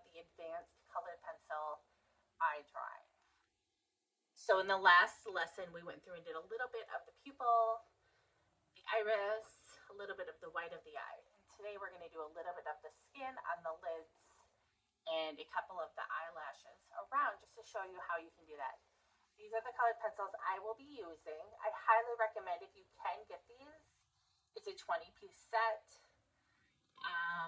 the advanced colored pencil eye drawing. So in the last lesson, we went through and did a little bit of the pupil, the iris, a little bit of the white of the eye. And today we're going to do a little bit of the skin on the lids and a couple of the eyelashes around, just to show you how you can do that. These are the colored pencils I will be using. I highly recommend, if you can get these, it's a 20-piece set.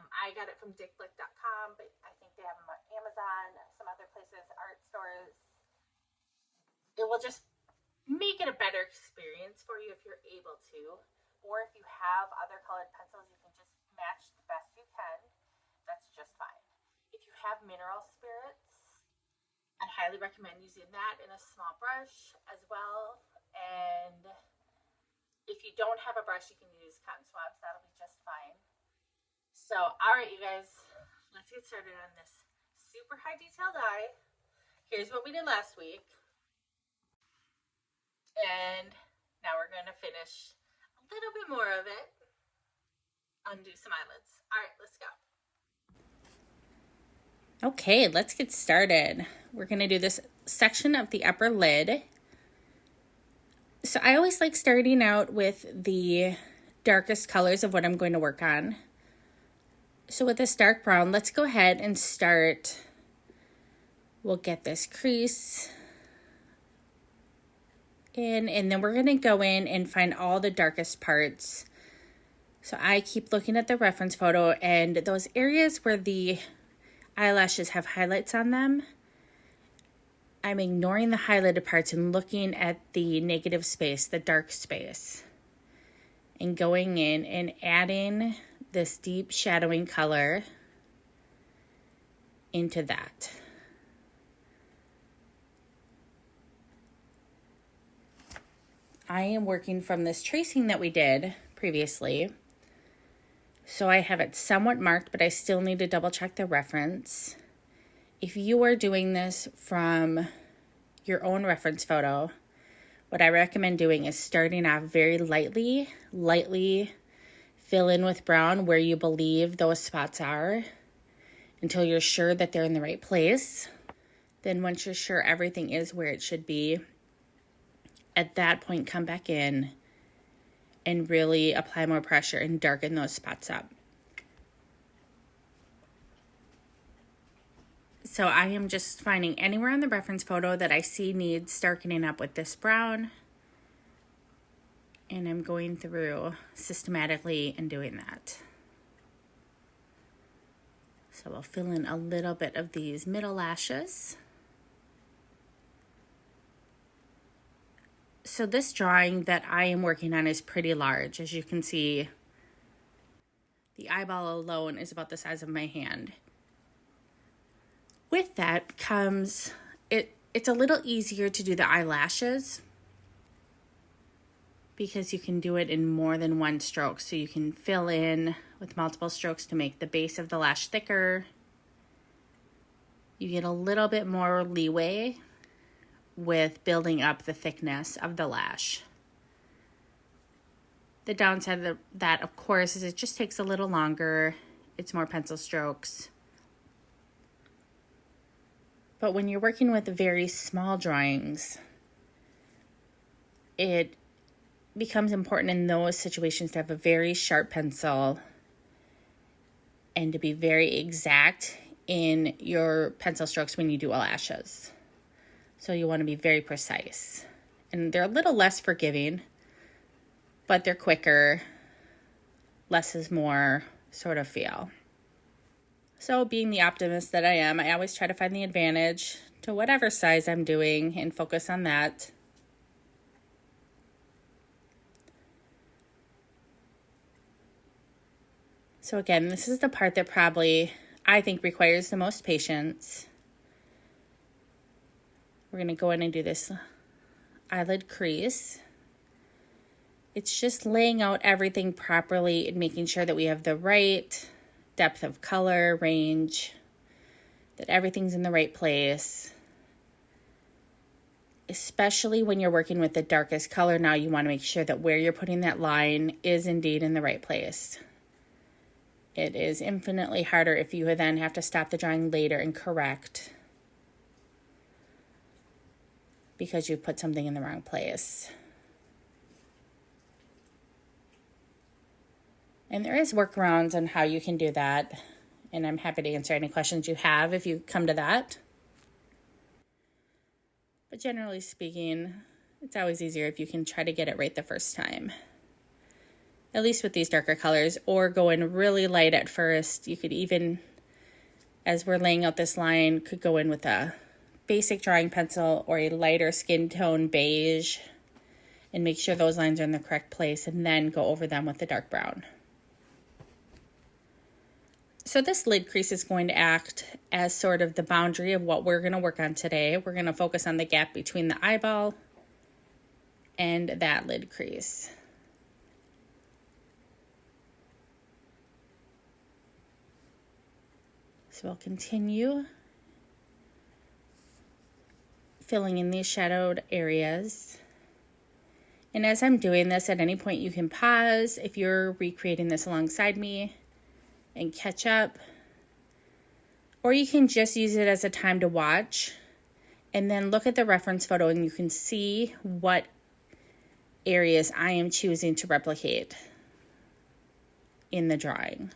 I got it from dickblick.com, but I think they have them on Amazon, some other places, art stores. It will just make it a better experience for you if you're able to. Or if you have other colored pencils, you can just match the best you can. That's just fine. If you have mineral spirits, I highly recommend using that in a small brush as well. And if you don't have a brush, you can use cotton swabs. That'll be just fine. So, all right, you guys, let's get started on this super high detailed eye. Here's what we did last week. And now we're going to finish a little bit more of it. Undo some eyelids. All right, let's go. Okay, let's get started. We're going to do this section of the upper lid. So I always like starting out with the darkest colors of what I'm going to work on. So with this dark brown, let's go ahead and start. We'll get this crease in, and then we're going to go in and find all the darkest parts. So I keep looking at the reference photo, and those areas where the eyelashes have highlights on them, I'm ignoring the highlighted parts and looking at the negative space, the dark space, and going in and adding this deep shadowing color into that. I am working from this tracing that we did previously. So I have it somewhat marked, but I still need to double check the reference. If you are doing this from your own reference photo, what I recommend doing is starting off very lightly fill in with brown where you believe those spots are until you're sure that they're in the right place. Then once you're sure everything is where it should be, at that point, come back in and really apply more pressure and darken those spots up. So I am just finding anywhere in the reference photo that I see needs darkening up with this brown. And I'm going through systematically and doing that. So we'll fill in a little bit of these middle lashes. So this drawing that I am working on is pretty large. As you can see, the eyeball alone is about the size of my hand. With that comes, it's a little easier to do the eyelashes because you can do it in more than one stroke. So you can fill in with multiple strokes to make the base of the lash thicker. You get a little bit more leeway with building up the thickness of the lash. The downside of that, of course, is it just takes a little longer. It's more pencil strokes. But when you're working with very small drawings, it becomes important in those situations to have a very sharp pencil and to be very exact in your pencil strokes when you do eyelashes. So you want to be very precise. And they're a little less forgiving, but they're quicker, less is more sort of feel. So being the optimist that I am, I always try to find the advantage to whatever size I'm doing and focus on that. So again, this is the part that probably I think requires the most patience. We're going to go in and do this eyelid crease. It's just laying out everything properly and making sure that we have the right depth of color, range, that everything's in the right place. Especially when you're working with the darkest color now, you want to make sure that where you're putting that line is indeed in the right place. It is infinitely harder if you then have to stop the drawing later and correct because you put something in the wrong place. And there is workarounds on how you can do that, and I'm happy to answer any questions you have if you come to that. But generally speaking, it's always easier if you can try to get it right the first time. At least with these darker colors, or go in really light at first. You could even, as we're laying out this line, could go in with a basic drawing pencil or a lighter skin tone beige and make sure those lines are in the correct place, and then go over them with the dark brown. So this lid crease is going to act as sort of the boundary of what we're going to work on today. We're going to focus on the gap between the eyeball and that lid crease. So we'll continue filling in these shadowed areas. And as I'm doing this, at any point you can pause if you're recreating this alongside me and catch up. Or you can just use it as a time to watch and then look at the reference photo and you can see what areas I am choosing to replicate in the drawing.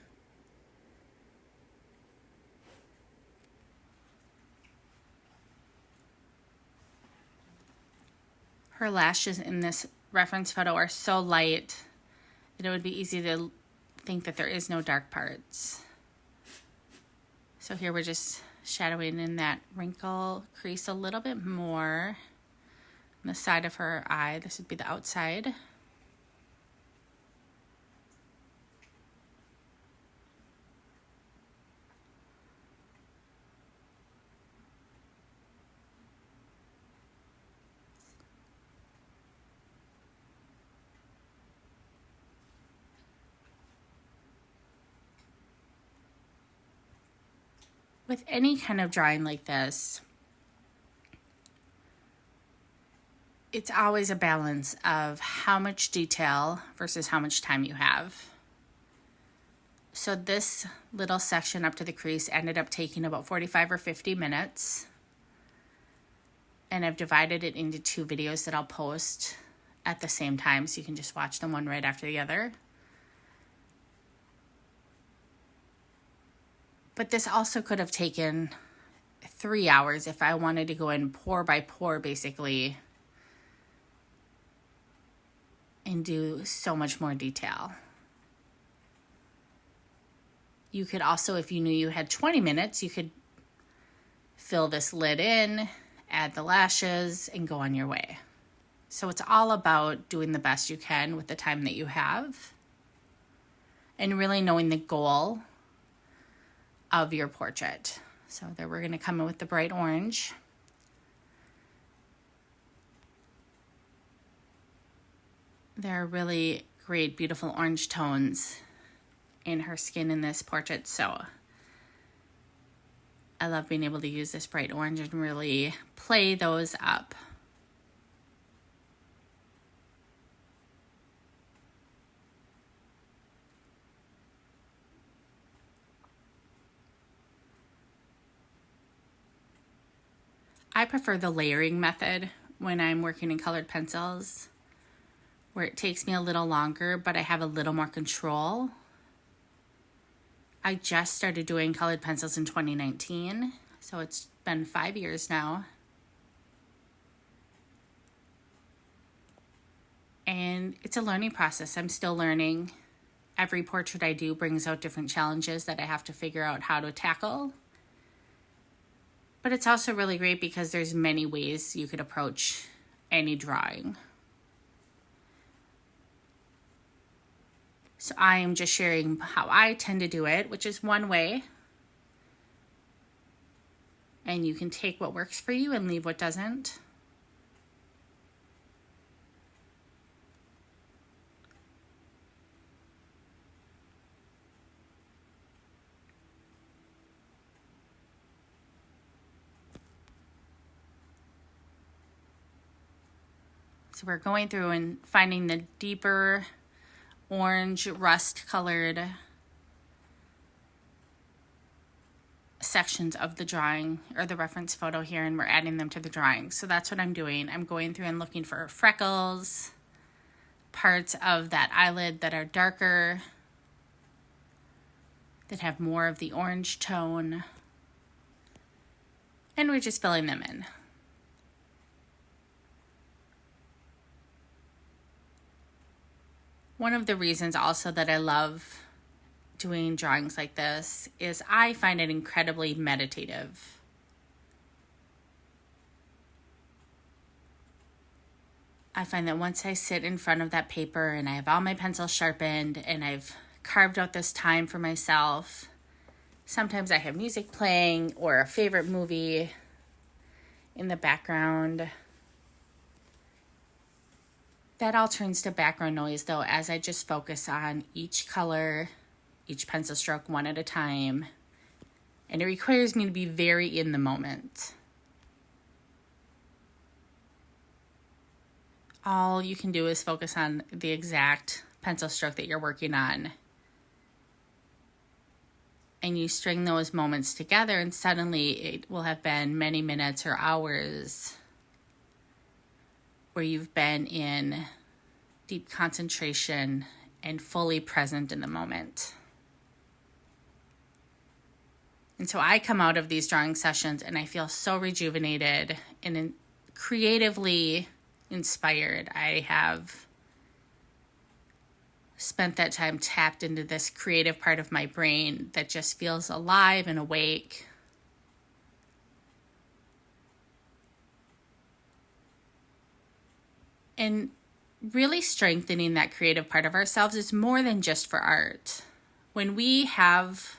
Her lashes in this reference photo are so light that it would be easy to think that there is no dark parts. So here we're just shadowing in that wrinkle crease a little bit more on the side of her eye. This would be the outside. With any kind of drawing like this, it's always a balance of how much detail versus how much time you have. So this little section up to the crease ended up taking about 45 or 50 minutes. And I've divided it into 2 videos that I'll post at the same time, so you can just watch them one right after the other. But this also could have taken 3 hours if I wanted to go in pore by pore, basically, and do so much more detail. You could also, if you knew you had 20 minutes, you could fill this lid in, add the lashes, and go on your way. So it's all about doing the best you can with the time that you have and really knowing the goal of your portrait. So there we're going to come in with the bright orange. There are really great, beautiful orange tones in her skin in this portrait, so I love being able to use this bright orange and really play those up. I prefer the layering method when I'm working in colored pencils, where it takes me a little longer, but I have a little more control. I just started doing colored pencils in 2019, so it's been 5 years now. And it's a learning process. I'm still learning. Every portrait I do brings out different challenges that I have to figure out how to tackle. But it's also really great because there's many ways you could approach any drawing. So I am just sharing how I tend to do it, which is one way. And you can take what works for you and leave what doesn't. So we're going through and finding the deeper orange rust colored sections of the drawing or the reference photo here, and we're adding them to the drawing. So that's what I'm doing. I'm going through and looking for freckles, parts of that eyelid that are darker, that have more of the orange tone, and we're just filling them in. One of the reasons also that I love doing drawings like this is I find it incredibly meditative. I find that once I sit in front of that paper and I have all my pencils sharpened and I've carved out this time for myself, sometimes I have music playing or a favorite movie in the background. That all turns to background noise though, as I just focus on each color, each pencil stroke one at a time. And it requires me to be very in the moment. All you can do is focus on the exact pencil stroke that you're working on. And you string those moments together, and suddenly it will have been many minutes or hours where you've been in deep concentration and fully present in the moment. And so I come out of these drawing sessions and I feel so rejuvenated and creatively inspired. I have spent that time tapped into this creative part of my brain that just feels alive and awake. And really strengthening that creative part of ourselves is more than just for art. When we have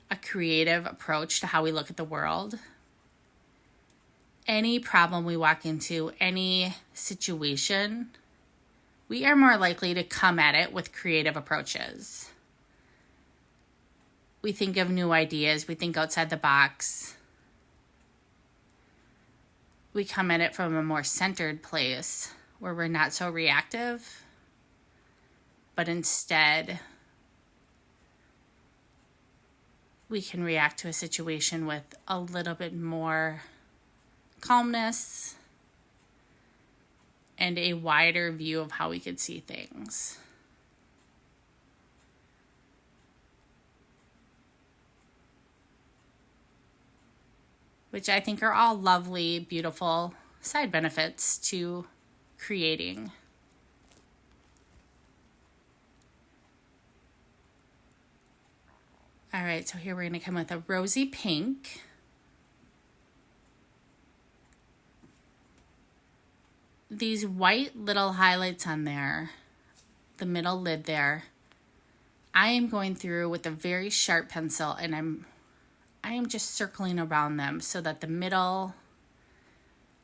a creative approach to how we look at the world, any problem we walk into, any situation, we are more likely to come at it with creative approaches. We think of new ideas, we think outside the box. We come at it from a more centered place where we're not so reactive, but instead we can react to a situation with a little bit more calmness and a wider view of how we could see things. Which I think are all lovely, beautiful side benefits to creating. All right, so here we're going to come with a rosy pink. These white little highlights on there, the middle lid there, I am going through with a very sharp pencil and I am just circling around them so that the middle,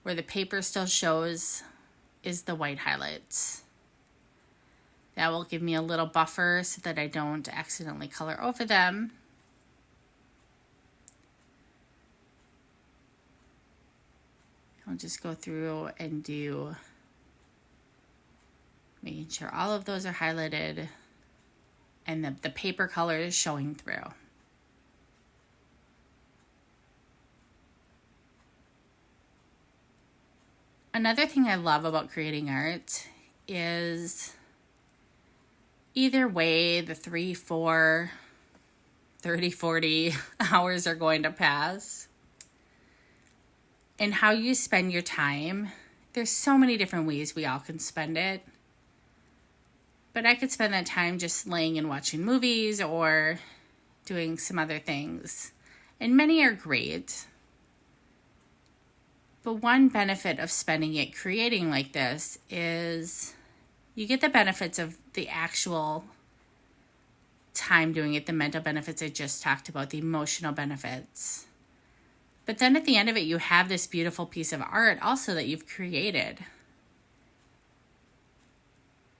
where the paper still shows, is the white highlights. That will give me a little buffer so that I don't accidentally color over them. I'll just go through and do, making sure all of those are highlighted and the paper color is showing through. Another thing I love about creating art is either way the 3, 4, 30, 40 hours are going to pass. And how you spend your time. There's so many different ways we all can spend it. But I could spend that time just laying and watching movies or doing some other things. And many are great. But one benefit of spending it creating like this is you get the benefits of the actual time doing it, the mental benefits I just talked about, the emotional benefits. But then at the end of it, you have this beautiful piece of art also that you've created.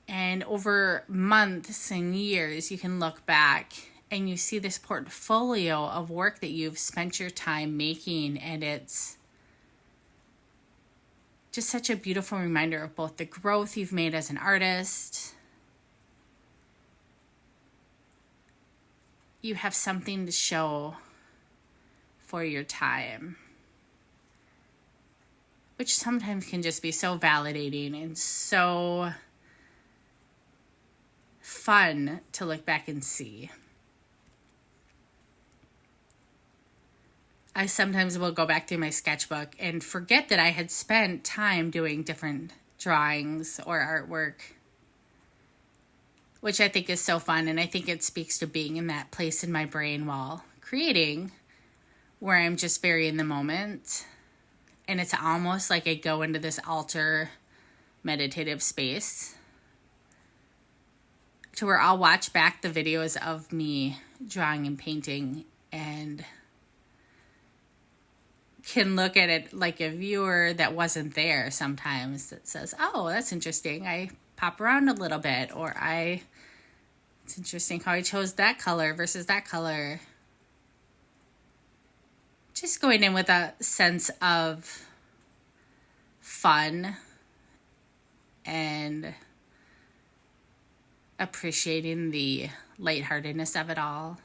And over months and years, you can look back and you see this portfolio of work that you've spent your time making, and it's just such a beautiful reminder of both the growth you've made as an artist. You have something to show for your time, which sometimes can just be so validating and so fun to look back and see. I sometimes will go back through my sketchbook and forget that I had spent time doing different drawings or artwork, which I think is so fun. And I think it speaks to being in that place in my brain while creating, where I'm just very in the moment. And it's almost like I go into this altar meditative space to where I'll watch back the videos of me drawing and painting and can look at it like a viewer that wasn't there sometimes, that says, oh, that's interesting. I pop around a little bit, or it's interesting how I chose that color versus that color. Just going in with a sense of fun and appreciating the lightheartedness of it all.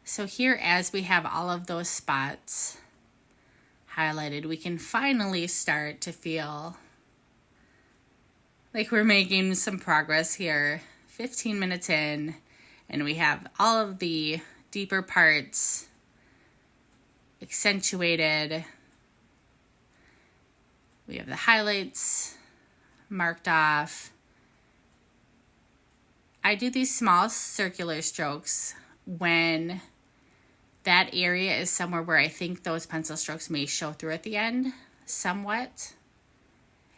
So here, as we have all of those spots highlighted, we can finally start to feel like we're making some progress here. 15 minutes in, and we have all of the deeper parts accentuated. We have the highlights marked off. I do these small circular strokes when that area is somewhere where I think those pencil strokes may show through at the end somewhat.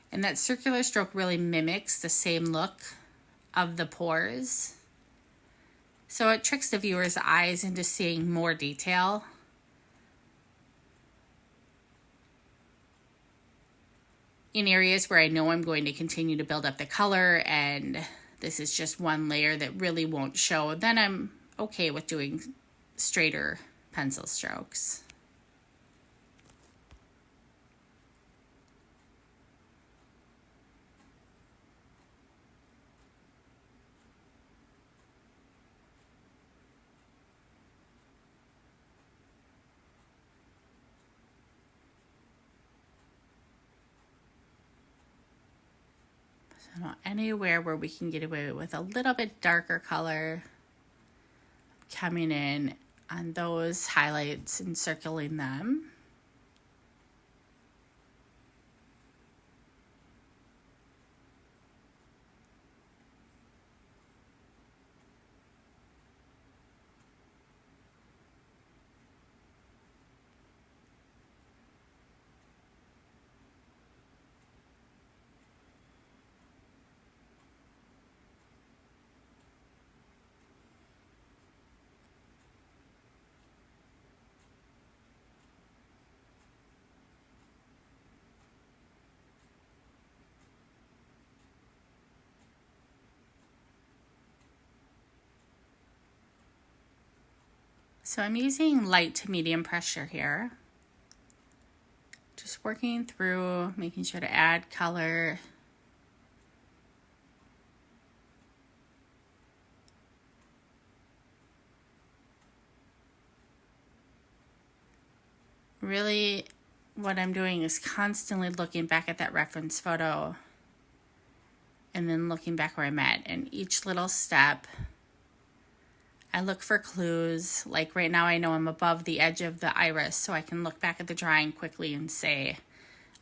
And that circular stroke really mimics the same look of the pores. So it tricks the viewer's eyes into seeing more detail. In areas where I know I'm going to continue to build up the color and this is just one layer that really won't show, then I'm okay with doing straighter pencil strokes. So anywhere where we can get away with a little bit darker color, coming in on those highlights and circling them. So I'm using light to medium pressure here. Just working through, making sure to add color. Really, what I'm doing is constantly looking back at that reference photo and then looking back where I'm at. And each little step, I look for clues. Like right now I know I'm above the edge of the iris, so I can look back at the drawing quickly and say,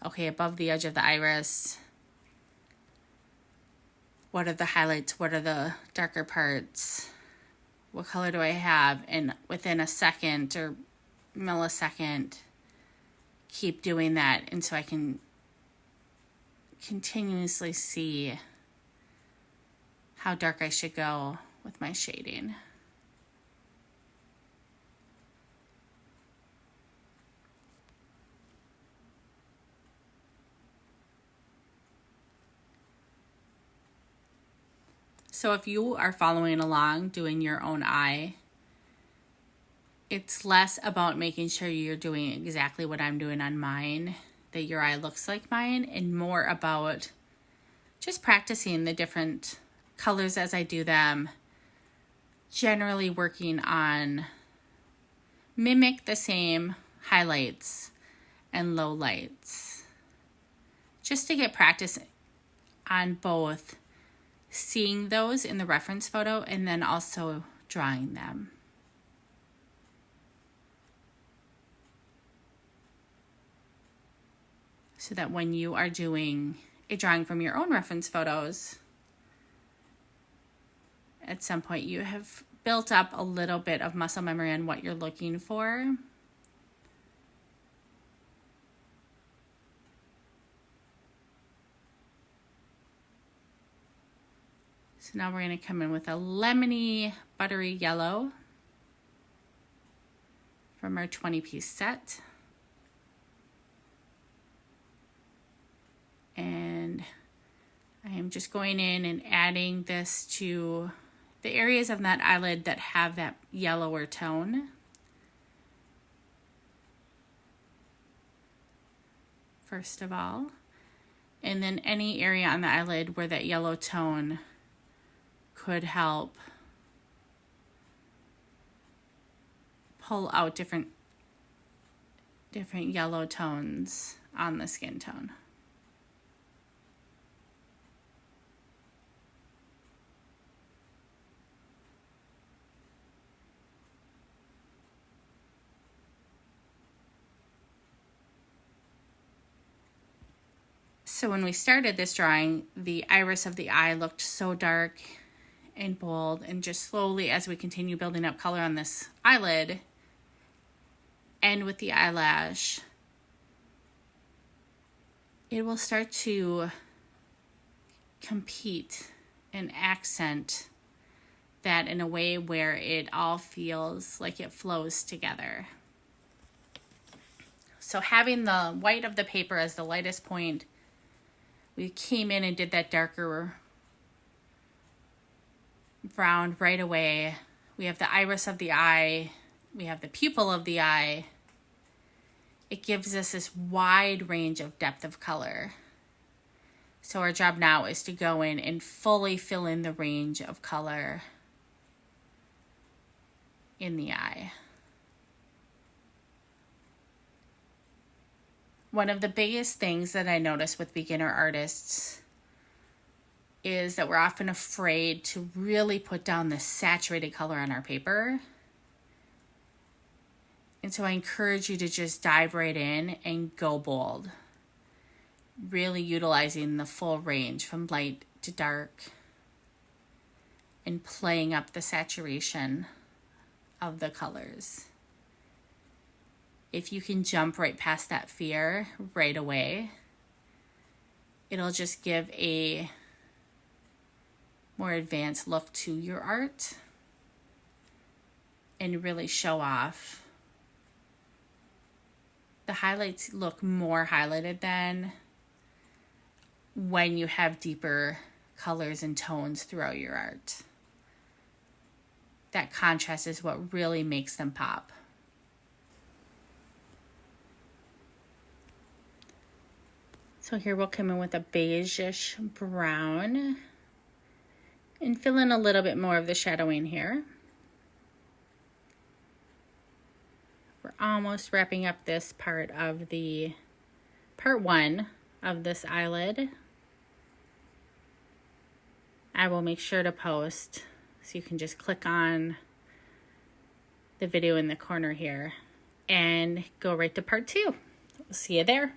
okay, above the edge of the iris, what are the highlights? What are the darker parts? What color do I have? And within a second or millisecond, keep doing that. And so I can continuously see how dark I should go with my shading. So if you are following along doing your own eye, it's less about making sure you're doing exactly what I'm doing on mine, that your eye looks like mine, and more about just practicing the different colors as I do them, generally working on mimic the same highlights and lowlights, just to get practice on both seeing those in the reference photo and then also drawing them. So that when you are doing a drawing from your own reference photos, at some point you have built up a little bit of muscle memory on what you're looking for. So now we're going to come in with a lemony buttery yellow from our 20-piece set. And I am just going in and adding this to the areas of that eyelid that have that yellower tone. First of all, and then any area on the eyelid where that yellow tone could help pull out different yellow tones on the skin tone. So when we started this drawing, the iris of the eye looked so dark and bold, and just slowly as we continue building up color on this eyelid and with the eyelash, it will start to compete and accent that in a way where it all feels like it flows together. So having the white of the paper as the lightest point, we came in and did that darker brown right away. We have the iris of the eye. We have the pupil of the eye. It gives us this wide range of depth of color. So our job now is to go in and fully fill in the range of color in the eye. One of the biggest things that I notice with beginner artists is that we're often afraid to really put down the saturated color on our paper. And so I encourage you to just dive right in and go bold, really utilizing the full range from light to dark and playing up the saturation of the colors. If you can jump right past that fear right away, it'll just give a more advanced look to your art and really show off. The highlights look more highlighted than when you have deeper colors and tones throughout your art. That contrast is what really makes them pop. So here we'll come in with a beige-ish brown and fill in a little bit more of the shadowing here. We're almost wrapping up this part one of this eyelid. I will make sure to post, so you can just click on the video in the corner here and go right to part 2. We'll see you there.